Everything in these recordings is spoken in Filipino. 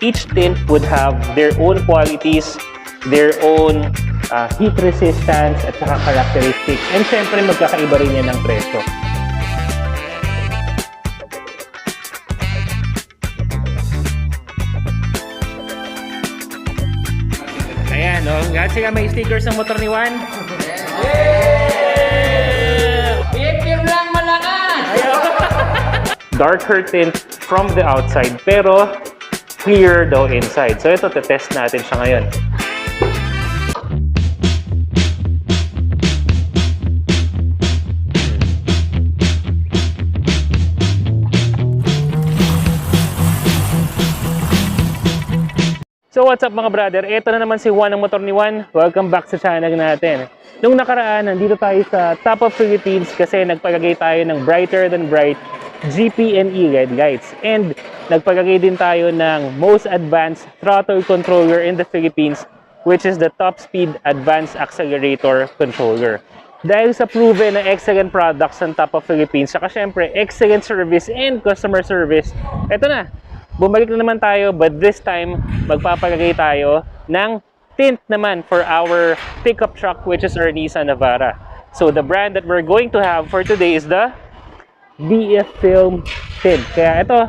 Each tint would have their own qualities, their own heat resistance at saka characteristics. And syempre magkakaiba rin yan ng presyo. Ayan, no? Lahat sila may stickers ng motor ni Juan. Pipir lang malakas! Darker tint from the outside, pero clear daw inside. So ito, test natin siya ngayon. So what's up mga brother? Ito na naman si Juan ng motor ni Juan. Welcome back sa channel natin. Nung nakaraan, nandito tayo sa Top of Philippines kasi nagpalagay tayo ng brighter than bright GP&E LED lights. And nagpalagay din tayo ng most advanced throttle controller in the Philippines, which is the Top Speed Advanced Accelerator Controller. Dahil sa proven na excellent products ng Top of Philippines, saka syempre excellent service and customer service, eto na, bumalik na naman tayo, but this time magpapalagay tayo ng tint naman for our pickup truck, which is our Nissan Navara. So the brand that we're going to have for today is the BF Film tint. Kaya ito,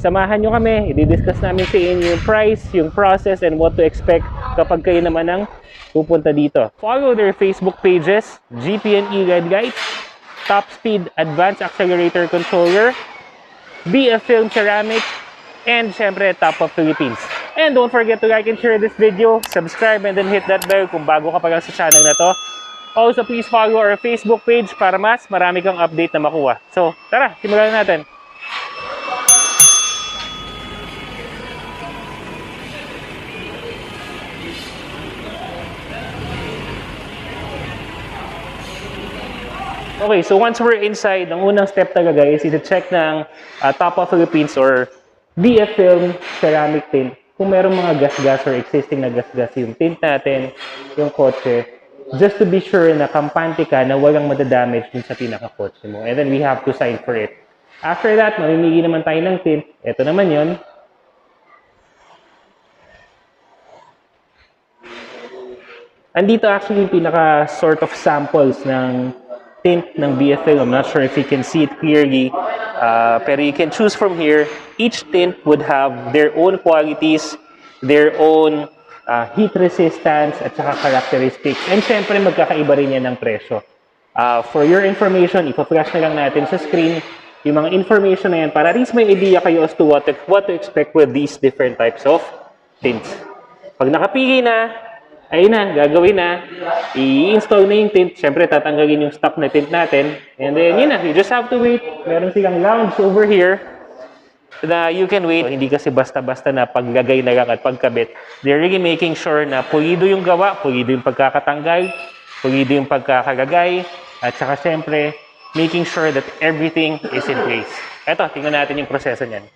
samahan nyo kami, i-discuss namin sa inyo yung price, yung process, and what to expect kapag kayo naman ang pupunta dito. Follow their Facebook pages, GP&E LED Lights, Top Speed Advanced Accelerator Controller, BF Film Ceramic, and syempre Top of Philippines. And don't forget to like and share this video, subscribe, and then hit that bell kung bago ka pa lang sa channel na to. Also, please follow our Facebook page para mas marami kang update na makuha. So, tara, simulan natin. Okay, so once we're inside, ang unang step talaga is i-check ng Top of Philippines or BF Film Ceramic Tint kung merong mga gas-gas or existing na gas-gas yung tint natin, yung kotse, just to be sure na kampante ka na walang madadamage dun sa pinaka-kotse mo. And then we have to sign for it. After that, mamimili naman tayo ng tint. Ito naman yon. Andito actually yung pinaka sort of samples ng tint ng BF Film. I'm not sure if you can see it clearly, pero you can choose from here. Each tint would have their own qualities, their own heat resistance, at saka characteristics. And syempre, magkakaiba rin yan ng presyo. For your information, ipa-flash na lang natin sa screen yung mga information na yan para at least may idea kayo as to what to expect with these different types of tints. Pag nakapili na, ayun na, gagawin na, i-install na yung tint. Syempre, tatanggalin yung stock na tint natin. And then, yun na, you just have to wait. Meron silang lounge over here na you can wait. Hindi kasi basta-basta na paglagay na lang at pagkabit. They're really making sure na pulido yung gawa, pulido yung pagkakatanggal, pulido yung pagkakalagay, at saka syempre, making sure that everything is in place. Eto, tingnan natin yung proseso niyan.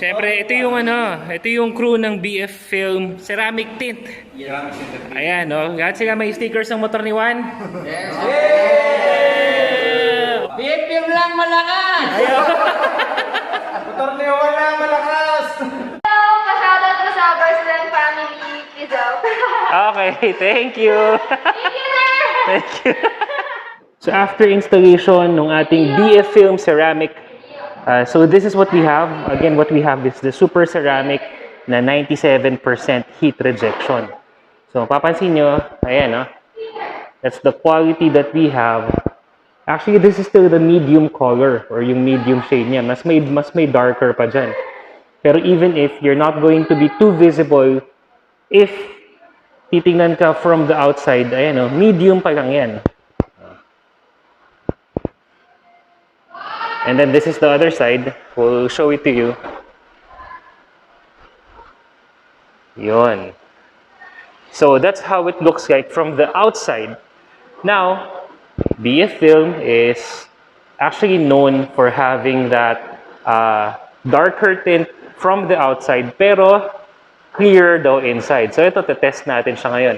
Siyempre, ito yung crew ng BF Film Ceramic Tint. Ayan, no? Lahat sila may stickers ng motor ni Juan. Yes. BF Film lang malakas! Motor ni Juan lang malakas! Hello! Pa-shoutout ko sa Barcelona family. Please out. Okay, thank you. Thank you, sir! Thank you. So after installation ng ating BF Film Ceramic, so this is what we have. Again, what we have is the super ceramic na 97% heat rejection. So papansin nyo, ayan, no? That's the quality that we have. Actually, this is still the medium color or yung medium shade niya. Mas may darker pa dyan. Pero even if you're not going to be too visible, if titingnan ka from the outside, ayan, no? Medium pa lang yan. And then this is the other side. We'll show it to you. Yun. So that's how it looks like from the outside. Now, BF Film is actually known for having that darker tint from the outside, pero clear daw inside. So ito, test natin siya ngayon.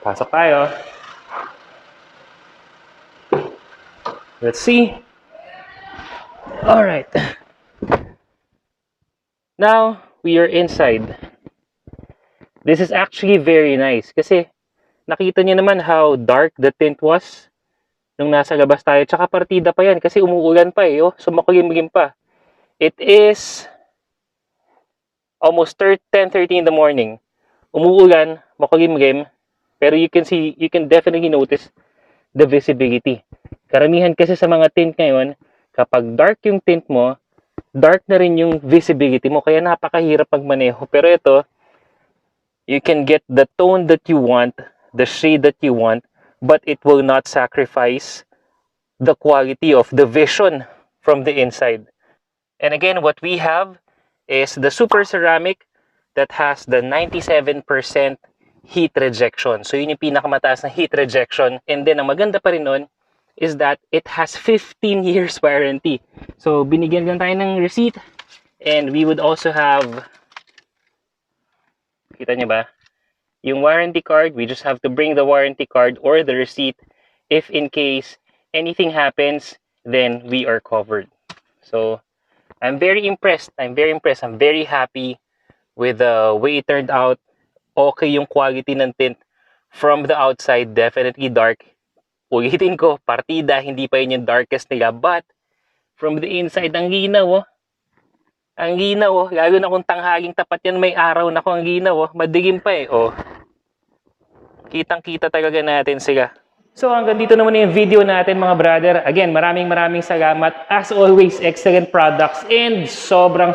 Pasok tayo. Let's see. Alright. Now, we are inside. This is actually very nice kasi nakita niyo naman how dark the tint was nung nasa labas tayo. Tsaka partida pa yan kasi umuulan pa eh. Oh, sumakulimlim pa. It is almost 10:30 in the morning. Umuulan, makulimlim, pero you can definitely notice the visibility. Karamihan kasi sa mga tint ngayon, kapag dark yung tint mo, dark na rin yung visibility mo. Kaya napakahirap magmaneho. Pero ito, you can get the tone that you want, the shade that you want, but it will not sacrifice the quality of the vision from the inside. And again, what we have is the super ceramic that has the 97% heat rejection. So yun yung pinakamataas na heat rejection. And then, ang maganda pa rin nun, is that it has 15 years warranty. So, binigyan lang tayo ng receipt. And we would also have, kita nyo ba? Yung warranty card, we just have to bring the warranty card or the receipt. If in case anything happens, then we are covered. So, I'm very impressed. I'm very happy with the way it turned out. Okay yung quality ng tint from the outside, definitely dark. Ulitin ko, partida, hindi pa yun yung darkest nila. But, from the inside, ang linaw, oh. Ang linaw, oh. Lalo na kung tanghaling tapat yan, may araw na ko ang linaw, oh. Madilim pa eh, oh. Kitang-kita talaga natin sila. So, hanggang dito naman yung video natin, mga brother. Again, maraming salamat. As always, excellent products and sobrang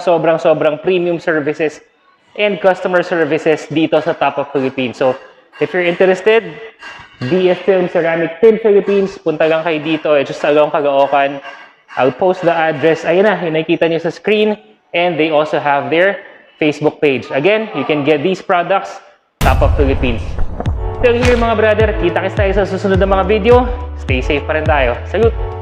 premium services and customer services dito sa Top of Philippines. So, if you're interested, BF Film Ceramic Tint Philippines, punta lang kayo dito, just along Caloocan. I'll post the address. Ayun na, yung nakikita nyo sa screen. And they also have their Facebook page. Again, you can get these products, Top of Philippines. Still here, mga brother. Kita-kits tayo sa susunod na mga video. Stay safe pa rin tayo. Salute!